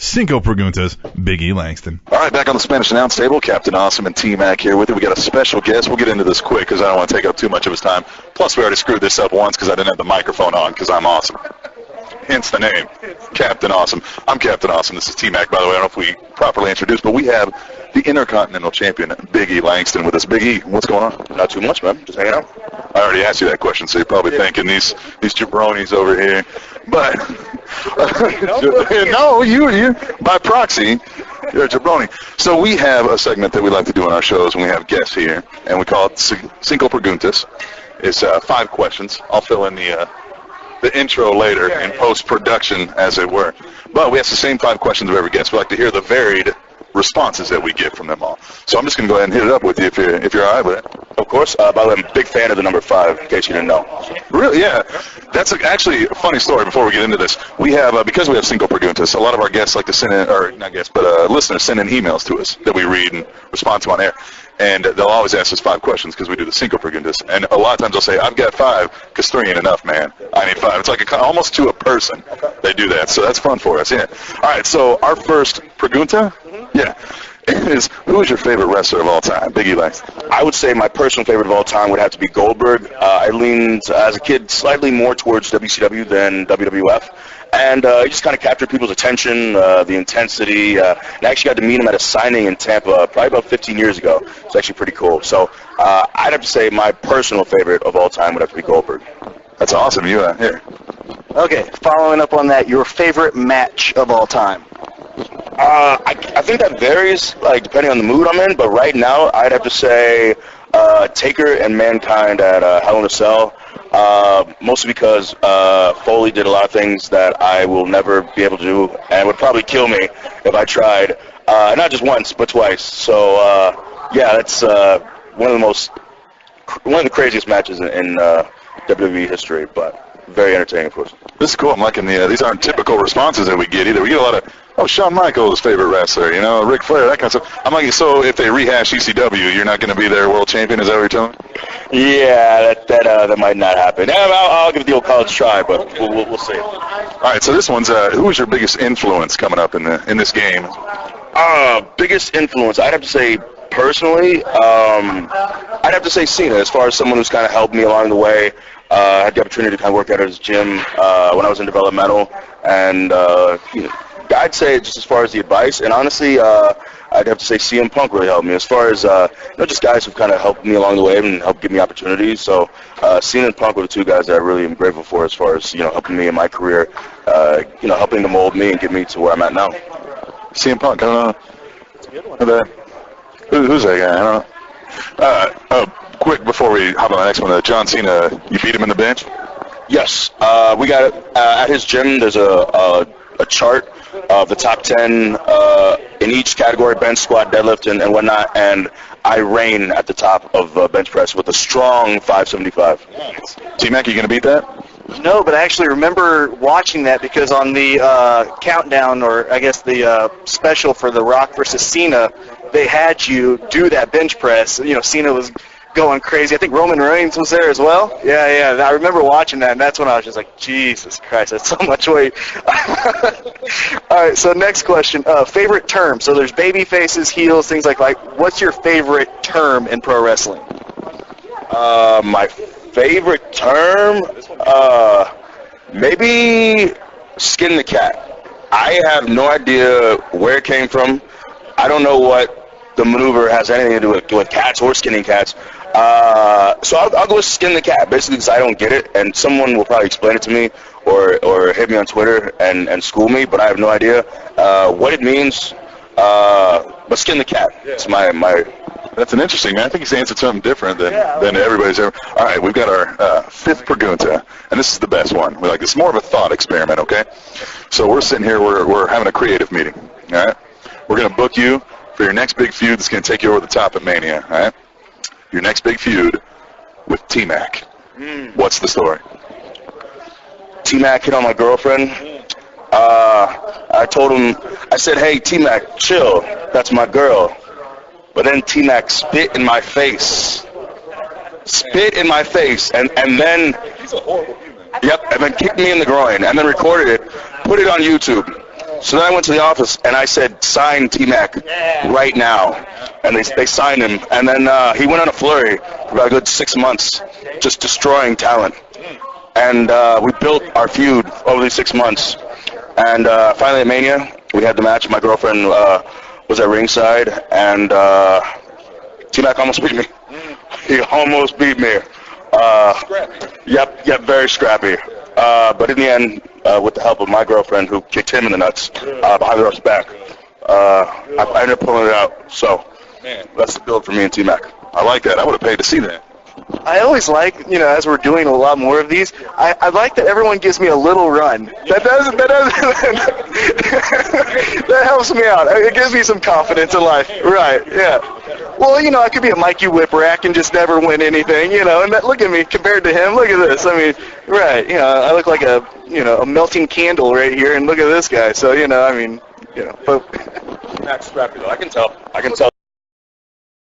Cinco Preguntas, Big E Langston. All right, back on the Spanish announce table, Captain Awesome and T-Mac here with you. We got a special guest. We'll get into this quick because I don't want to take up too much of his time. Plus, we already screwed this up once because I didn't have the microphone on because I'm awesome. Hence the name, Captain Awesome. I'm Captain Awesome. This is T-Mac, by the way. I don't know if we properly introduced, but we have the Intercontinental Champion, Big E Langston, with us. Big E, what's going on? Not too much, man. Just hanging out. I already asked you that question, so you're probably thinking these jabronis over here. But no, you by proxy, you're a jabroni. So we have a segment that we like to do on our shows when we have guests here, and we call it Cinco Preguntas. It's 5 questions. I'll fill in the intro later in post-production, as it were. But we ask the same 5 questions of every guest. We like to hear the varied responses that we get from them all. So I'm just going to go ahead and hit it up with you if you're all right with it. Of course. By the way, I'm a big fan of the number 5, in case you didn't know. Really? Yeah. That's actually a funny story before we get into this. We have, because we have Cinco Preguntas, a lot of our guests like to send in, or not guests, but listeners send in emails to us that we read and respond to on air. And they'll always ask us 5 questions because we do the Cinco Preguntas. And a lot of times they'll say, I've got 5 because 3 ain't enough, man. I need 5. It's like almost to a person they do that. So that's fun for us, yeah. All right, so our first Pregunta, yeah, is who is your favorite wrestler of all time? Big E Langston. I would say my personal favorite of all time would have to be Goldberg. I leaned, as a kid, slightly more towards WCW than WWF. And he just kind of captured people's attention, the intensity. And I actually got to meet him at a signing in Tampa probably about 15 years ago. It's actually pretty cool. So I'd have to say my personal favorite of all time would have to be Goldberg. That's awesome. You here. Okay, following up on that, your favorite match of all time? I think that varies, like, depending on the mood I'm in. But right now, I'd have to say Taker and Mankind at Hell in a Cell. Mostly because Foley did a lot of things that I will never be able to do and would probably kill me if I tried. Not just once, but twice. So, yeah, that's one of the craziest matches in WWE history, but very entertaining, of course. This is cool. I'm liking these aren't typical responses that we get either. We get a lot of, Shawn Michaels' favorite wrestler, Ric Flair, that kind of stuff. I'm like, so if they rehash ECW, you're not going to be their world champion? Is that what you're telling me? Yeah, that might not happen. I'll give it the old college try, but we'll see. All right, so this one's, who was your biggest influence coming up in this game? Biggest influence, I'd have to say, personally, I'd have to say Cena, as far as someone who's kind of helped me along the way. I had the opportunity to kind of work at his gym when I was in developmental, and I'd say just as far as the advice, and honestly, I'd have to say CM Punk really helped me as far as just guys who've kind of helped me along the way and helped give me opportunities. So Cena and Punk were the 2 guys that I really am grateful for as far as helping me in my career, helping to mold me and get me to where I'm at now. CM Punk, I don't know. That's a good one. Who's that guy? I don't know. Quick before we hop on the next one, John Cena, you beat him in the bench? Yes. We got at his gym. There's a chart of the top 10 in each category: bench, squat, deadlift, and whatnot. And I reign at the top of bench press with a strong 575. T-Mac, you gonna beat that? No, but I actually remember watching that because on the countdown, or I guess the special for The Rock versus Cena, they had you do that bench press. Cena was going crazy. I think Roman Reigns was there as well. Yeah. I remember watching that, and that's when I was just like, Jesus Christ, that's so much weight. All right, so next question. Favorite term. So there's baby faces, heels, things like that. What's your favorite term in pro wrestling? My favorite term? Maybe skin the cat. I have no idea where it came from. I don't know what the maneuver has anything to do with cats or skinning cats. So I'll go with skin the cat, basically because I don't get it, and someone will probably explain it to me or hit me on Twitter and school me, but I have no idea what it means. But skin the cat. It's my. That's an interesting, man. I think he's answered something different than everybody's ever. All right, we've got our 5th Pregunta, and this is the best one. We like this. More of a thought experiment, okay? So we're sitting here, we're having a creative meeting, all right? We're going to book you for your next big feud that's going to take you over the top at Mania, all right? Your next big feud with T-Mac. What's the story? T-Mac hit on my girlfriend. I told him, I said, hey, T-Mac, chill. That's my girl. But then T-Mac spit in my face. And then... He's a horrible human. Yep, and then kicked me in the groin, and then recorded it, put it on YouTube. So then I went to the office and I said, sign T-Mac right now. And they signed him. And then he went on a flurry for about a good 6 months, just destroying talent. And we built our feud over these 6 months. And finally at Mania, we had the match. My girlfriend was at ringside, and T-Mac almost beat me. He almost beat me. Yep, very scrappy. But in the end, with the help of my girlfriend, who kicked him in the nuts behind the ropes back, I ended up pulling it out. So, man, that's the build for me and T-Mac. I like that. I would have paid to see that. I always like, as we're doing a lot more of these, I like that everyone gives me a little run. That that helps me out. It gives me some confidence in life. Right, yeah. Well, I could be a Mikey Whipwreck and just never win anything, and look at me compared to him. Look at this. I mean, right, I look like a melting candle right here, and look at this guy. So, but Max scrappy though. I can tell.